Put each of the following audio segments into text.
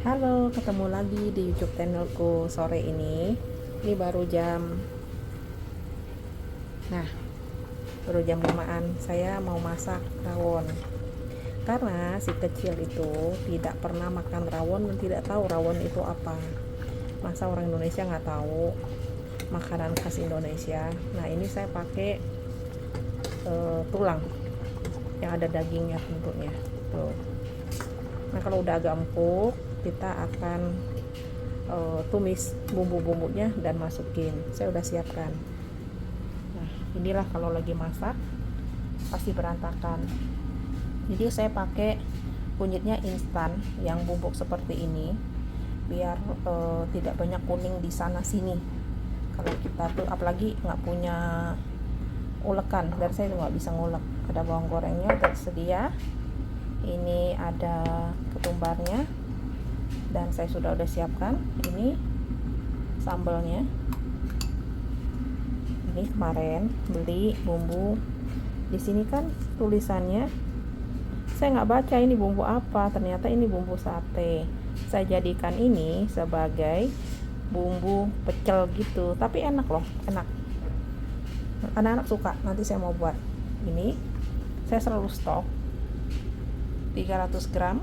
Halo, ketemu lagi di YouTube channelku sore ini. Ini baru jam, nah, baru jam 5-an. Saya mau masak rawon. Karena si kecil itu tidak pernah makan rawon dan tidak tahu rawon itu apa. Masa orang Indonesia nggak tahu makanan khas Indonesia. Nah, ini saya pakai tulang yang ada dagingnya tentunya. Tuh. Nah, kalau udah agak empuk, kita akan tumis bumbu-bumbunya dan masukin. Saya udah siapkan. Nah, inilah kalau lagi masak pasti berantakan. Jadi saya pakai kunyitnya instan yang bubuk seperti ini biar tidak banyak kuning di sana sini. Kalau kita tuh apalagi nggak punya ulekan, dan saya nggak bisa ngulek. Ada bawang gorengnya tersedia. Ini ada ketumbarnya dan saya sudah siapkan. Ini sambalnya. Ini kemarin beli bumbu. Di sini kan tulisannya, saya nggak baca ini bumbu apa. Ternyata ini bumbu sate. Saya jadikan ini sebagai bumbu pecel gitu. Tapi enak loh, enak. Anak-anak suka. Nanti saya mau buat. Ini saya selalu stok 300 gram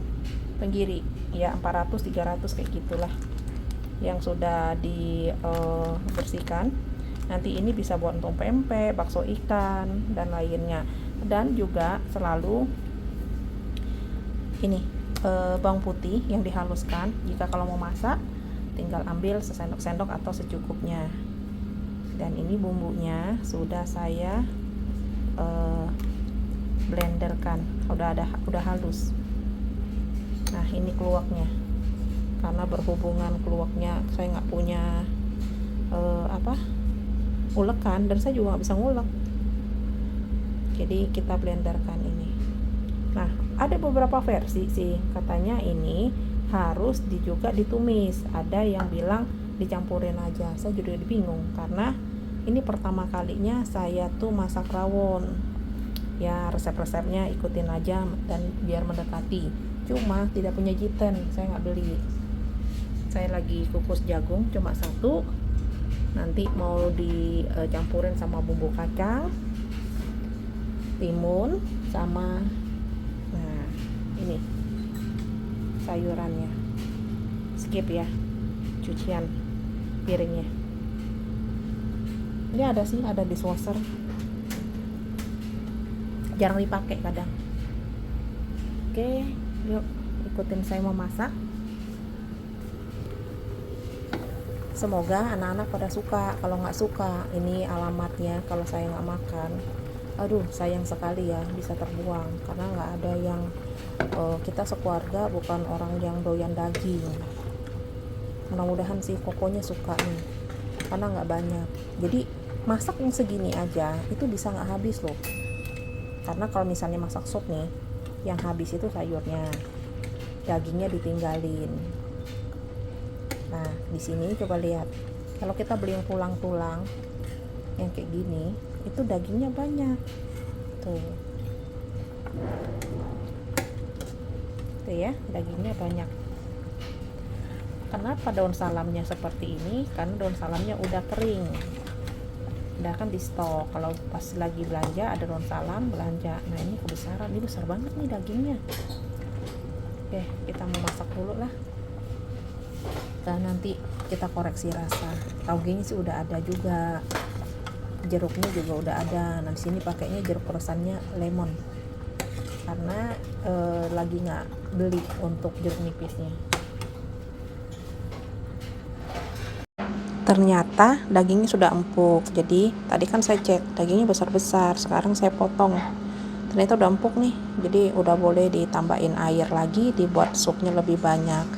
tenggiri, ya 400 300 kayak gitulah, yang sudah dibersihkan. Nanti ini bisa buat untuk pempek, bakso ikan dan lainnya. Dan juga selalu ini bawang putih yang dihaluskan. Jika kalau mau masak tinggal ambil sesendok-sendok atau secukupnya. Dan ini bumbunya sudah saya blenderkan, udah halus. Nah, ini keluaknya. Karena berhubungan keluaknya saya nggak punya ulekan, dan saya juga nggak bisa ngulek. Jadi kita blenderkan ini. Nah, ada beberapa versi sih, katanya ini harus juga ditumis. Ada yang bilang dicampurin aja. Saya juga bingung karena ini pertama kalinya saya tuh masak rawon. Ya, resep-resepnya ikutin aja dan biar mendekati. Cuma tidak punya jiten, saya nggak beli. Saya lagi kukus jagung cuma satu. Nanti mau dicampurin sama bumbu kacang, timun, sama ini sayurannya. Skip ya cucian piringnya. Ini ada dishwasher, jarang dipakai kadang. Oke, yuk ikutin saya memasak. Semoga anak-anak pada suka. Kalau nggak suka, ini alamatnya. Kalau saya nggak makan, aduh sayang sekali ya, bisa terbuang. Karena nggak ada yang kita sekeluarga bukan orang yang doyan daging. Mudah-mudahan sih kokonya suka nih, karena nggak banyak. Jadi masak yang segini aja itu bisa nggak habis loh. Karena kalau misalnya masak sop nih, yang habis itu sayurnya, dagingnya ditinggalin. Nah, di sini coba lihat. Kalau kita beli yang tulang-tulang yang kayak gini, itu dagingnya banyak. Tuh. Tuh ya, dagingnya banyak. Kenapa daun salamnya seperti ini? Karena daun salamnya udah kering. Udah kan di stok. Kalau pas lagi belanja ada daun salam, belanja. Nah, ini kebesaran, ini besar banget nih dagingnya. Oke, kita mau masak dulu lah. Dan nanti kita koreksi rasa. Tauge sih udah ada juga. Jeruknya juga udah ada. Nah, di sini pakainya jeruk peresannya lemon. Karena lagi nggak beli untuk jeruk nipisnya. Ternyata dagingnya sudah empuk. Jadi tadi kan saya cek dagingnya besar-besar, sekarang saya potong. Ternyata udah empuk nih. Jadi udah boleh ditambahin air lagi, dibuat supnya lebih banyak.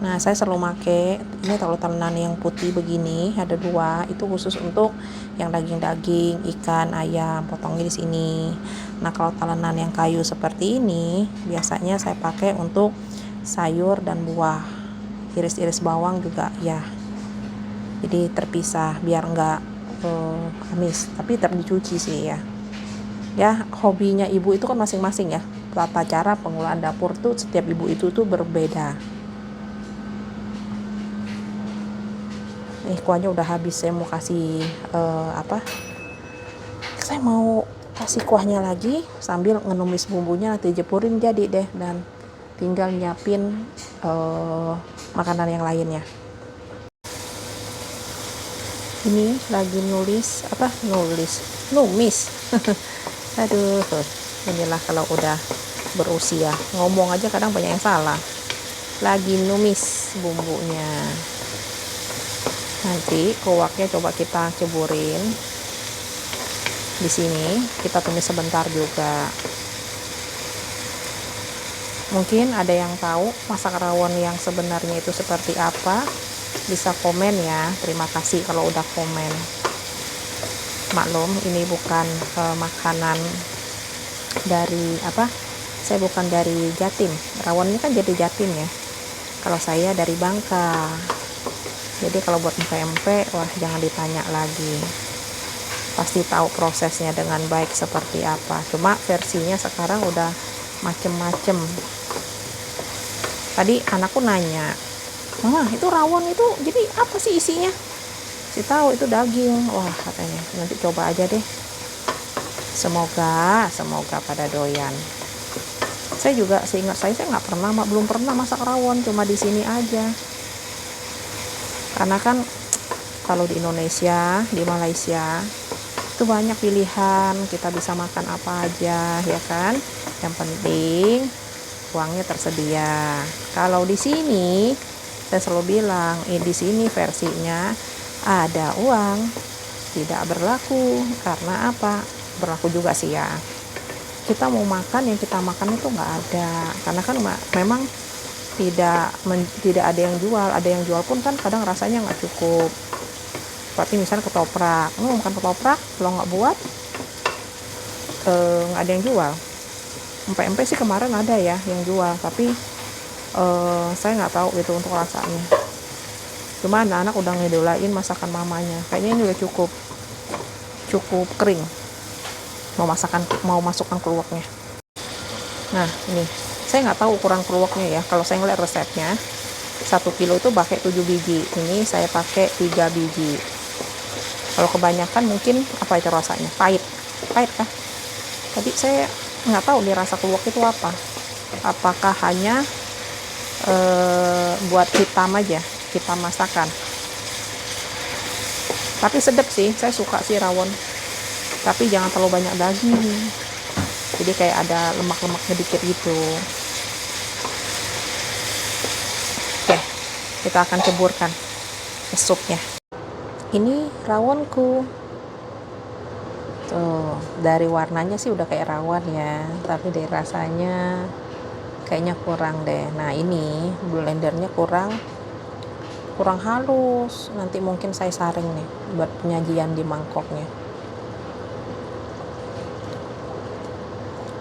Nah, saya selalu make ini kalau talenan yang putih begini, ada 2, itu khusus untuk yang daging-daging, ikan, ayam, potongnya di sini. Nah, kalau talenan yang kayu seperti ini, biasanya saya pakai untuk sayur dan buah. Iris-iris bawang juga ya. Jadi terpisah biar nggak amis, tapi tetap dicuci sih ya. Ya, hobinya ibu itu kan masing-masing ya. Tata cara pengolahan dapur tuh setiap ibu itu tuh berbeda. kuahnya udah habis. Saya mau kasih saya mau kasih kuahnya lagi sambil ngenumis bumbunya, nanti jepurin jadi deh, dan tinggal nyiapin makanan yang lainnya. Ini lagi numis aduh, inilah kalau udah berusia, ngomong aja kadang banyak yang salah. Lagi numis bumbunya. Nanti kuahnya coba kita ceburin di sini, kita tumis sebentar juga. Mungkin ada yang tahu masak rawon yang sebenarnya itu seperti apa, bisa komen ya. Terima kasih kalau udah komen. Maklum ini bukan makanan dari saya bukan dari Jatim. Rawon ini kan jadi Jatim ya. Kalau saya dari Bangka. Jadi kalau buat pempek, wah jangan ditanya lagi. Pasti tahu prosesnya dengan baik seperti apa. Cuma versinya sekarang udah macem-macem. Tadi anakku nanya, "Mama, itu rawon itu jadi apa sih isinya?" Si tahu itu daging. Wah, katanya nanti coba aja deh. Semoga pada doyan. Saya juga seingat saya belum pernah masak rawon, cuma di sini aja. Karena kan kalau di Indonesia, di Malaysia itu banyak pilihan, kita bisa makan apa aja ya kan. Yang penting uangnya tersedia. Kalau di sini saya selalu bilang, di sini versinya ada uang tidak berlaku. Karena apa? Berlaku juga sih ya. Kita mau makan, yang kita makan itu nggak ada. Karena kan memang tidak ada yang jual. Ada yang jual pun kan kadang rasanya nggak cukup. Seperti misalnya ketoprak, makan ketoprak kalau nggak buat nggak ada yang jual. Empek-empek sih kemarin ada ya yang jual, tapi saya nggak tahu gitu untuk rasanya. Cuma anak-anak udah ngidolain masakan mamanya. Kayaknya ini udah cukup kering. Mau masukkan keluaknya. Nah ini saya nggak tahu ukuran keluaknya ya. Kalau saya ngeliat resepnya 1 kilo itu pakai 7 biji. Ini saya pakai 3 biji. Kalau kebanyakan mungkin apa itu rasanya? Pahit kah? Tadi saya nggak tahu nih rasa keluak itu apa. Apakah hanya buat hitam aja, hitam masakan. Tapi sedap sih, saya suka sih rawon. Tapi jangan terlalu banyak daging. Jadi kayak ada lemak-lemaknya dikit gitu. Oke, kita akan ceburkan ke supnya. Ini rawonku. Tuh, dari warnanya sih udah kayak rawon ya, tapi dari rasanya kayaknya kurang deh. Nah, ini blendernya kurang halus. Nanti mungkin saya saring nih buat penyajian di mangkoknya.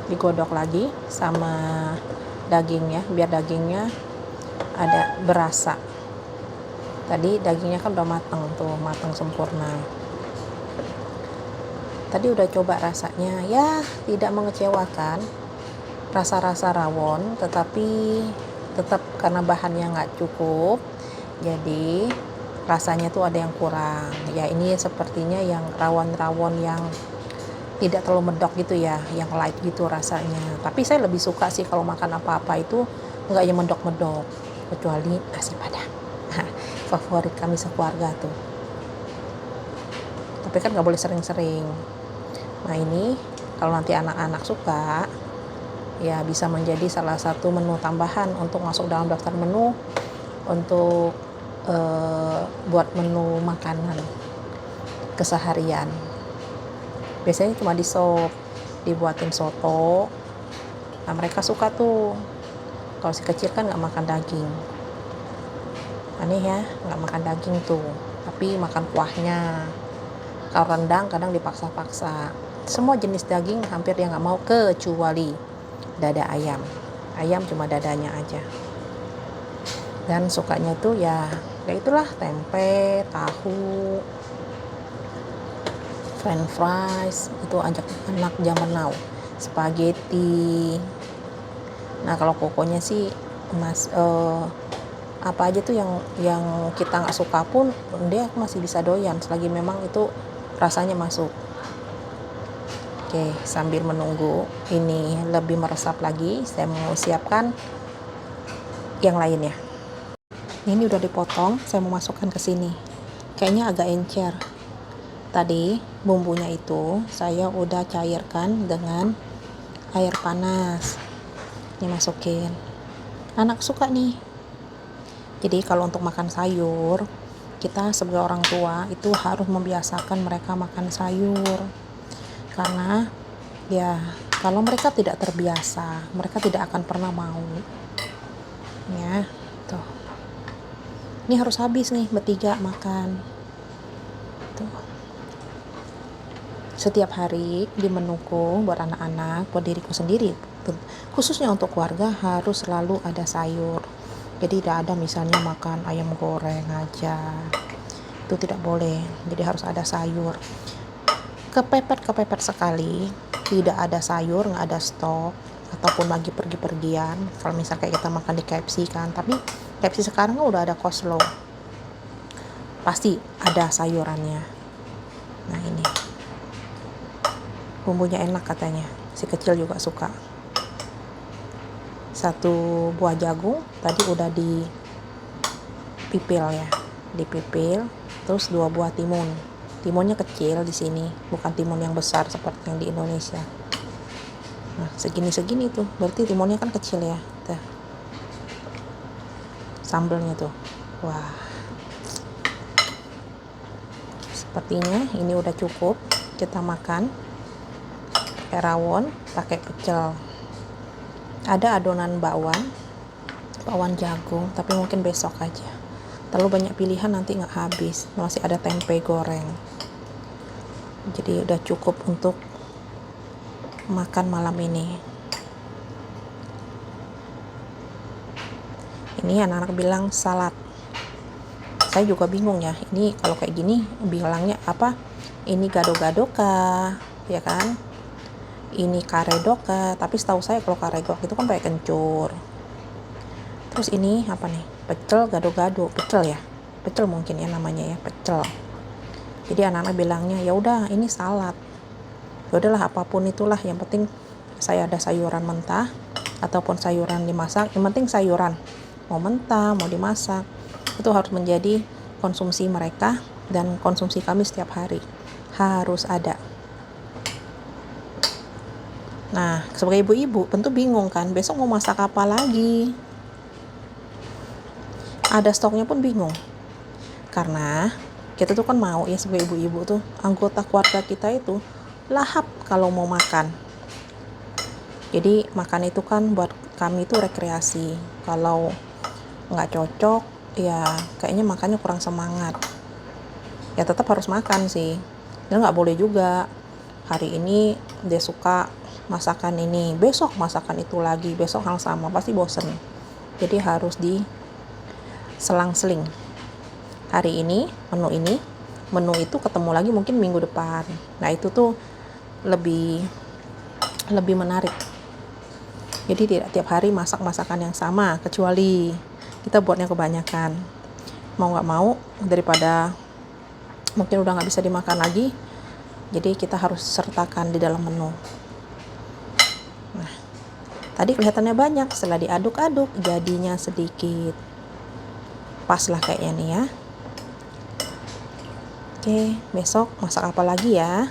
Digodok lagi sama dagingnya biar dagingnya ada berasa. Tadi dagingnya kan udah matang sempurna. Tadi udah coba rasanya, ya tidak mengecewakan. Rasa-rasa rawon, tetapi tetap karena bahannya nggak cukup, jadi rasanya tuh ada yang kurang. Ya ini sepertinya yang rawon-rawon yang tidak terlalu medok gitu ya, yang light gitu rasanya. Tapi saya lebih suka sih kalau makan apa-apa itu nggak yang medok-medok, kecuali nasi padang. Favorit kami sekeluarga tuh. Tapi kan nggak boleh sering-sering. Nah ini kalau nanti anak-anak suka, ya bisa menjadi salah satu menu tambahan untuk masuk dalam daftar menu untuk buat menu makanan keseharian. Biasanya cuma di sop, dibuatin soto. Nah mereka suka tuh. Kalau si kecil kan nggak makan daging. Aneh ya, nggak makan daging tuh, tapi makan kuahnya. Kalau rendang kadang dipaksa-paksa. Semua jenis daging hampir dia nggak mau, kecuali dada ayam. Ayam cuma dadanya aja. Dan sukanya tuh ya itulah tempe, tahu, french fries, itu ajak anak zaman now. Spaghetti. Nah kalau kokonya sih apa aja tuh yang kita nggak suka pun dia masih bisa doyan selagi memang itu rasanya masuk. Oke, sambil menunggu ini lebih meresap lagi, saya mau siapkan yang lainnya. Ini udah dipotong, saya mau masukkan ke sini. Kayaknya agak encer. Tadi bumbunya itu saya udah cairkan dengan air panas. Ini masukin. Anak suka nih. Jadi kalau untuk makan sayur, kita sebagai orang tua itu harus membiasakan mereka makan sayur. Karena ya kalau mereka tidak terbiasa, mereka tidak akan pernah mau. Ya, tuh. Ini harus habis nih bertiga makan. Tuh. Setiap hari di menuku buat anak-anak, buat diriku sendiri, khususnya untuk keluarga harus selalu ada sayur. Jadi tidak ada misalnya makan ayam goreng aja, itu tidak boleh. Jadi harus ada sayur. Kepepet sekali tidak ada sayur, nggak ada stok, ataupun lagi pergi-pergian. Kalau misalnya kayak kita makan di KFC kan, tapi KFC sekarang kan udah ada coleslaw, pasti ada sayurannya. Nah ini bumbunya enak katanya, si kecil juga suka. 1 buah jagung tadi udah dipipil ya, dipipil. Terus 2 buah timun. Timunnya kecil di sini, bukan timun yang besar seperti yang di Indonesia. Nah segini tuh, berarti timunnya kan kecil ya. Tuh. Sambelnya tuh, wah. Sepertinya ini udah cukup kita makan. Pakai rawon, pakai pecel. Ada adonan bakwan jagung, tapi mungkin besok aja. Terlalu banyak pilihan nanti nggak habis. Masih ada tempe goreng. Jadi udah cukup untuk makan malam ini. Ini anak-anak bilang salad. Saya juga bingung ya. Ini kalau kayak gini bilangnya apa? Ini gado-gado kah? Ya kan? Ini karedok, tapi setahu saya kalau karedok itu kan pakai kencur. Terus ini apa nih? Pecel gado-gado, pecel ya, pecel mungkin ya namanya ya, pecel. Jadi anak-anak bilangnya ya udah ini salad. Ya udahlah apapun itulah, yang penting saya ada sayuran mentah ataupun sayuran dimasak. Yang penting sayuran, mau mentah mau dimasak, itu harus menjadi konsumsi mereka dan konsumsi kami setiap hari, harus ada. Nah, sebagai ibu-ibu tentu bingung kan, besok mau masak apa lagi? Ada stoknya pun bingung. Karena kita tuh kan mau ya sebagai ibu-ibu tuh, anggota keluarga kita itu lahap kalau mau makan. Jadi makan itu kan buat kami itu rekreasi. Kalau nggak cocok, ya kayaknya makannya kurang semangat. Ya tetap harus makan sih. Dan nggak boleh juga hari ini dia suka masakan ini, besok masakan itu lagi, besok hal sama, pasti bosen. Jadi harus di selang-seling. Hari ini, menu itu ketemu lagi mungkin minggu depan. Nah itu tuh lebih menarik. Jadi tidak tiap hari masak masakan yang sama, kecuali kita buatnya kebanyakan. Mau nggak mau, daripada mungkin udah nggak bisa dimakan lagi, jadi kita harus sertakan di dalam menu. Nah, tadi kelihatannya banyak, setelah diaduk-aduk jadinya sedikit. Pas lah kayaknya nih ya. Oke, besok masak apa lagi ya?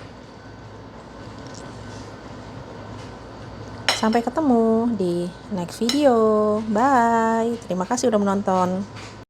Sampai ketemu di next video. Bye. Terima kasih udah menonton.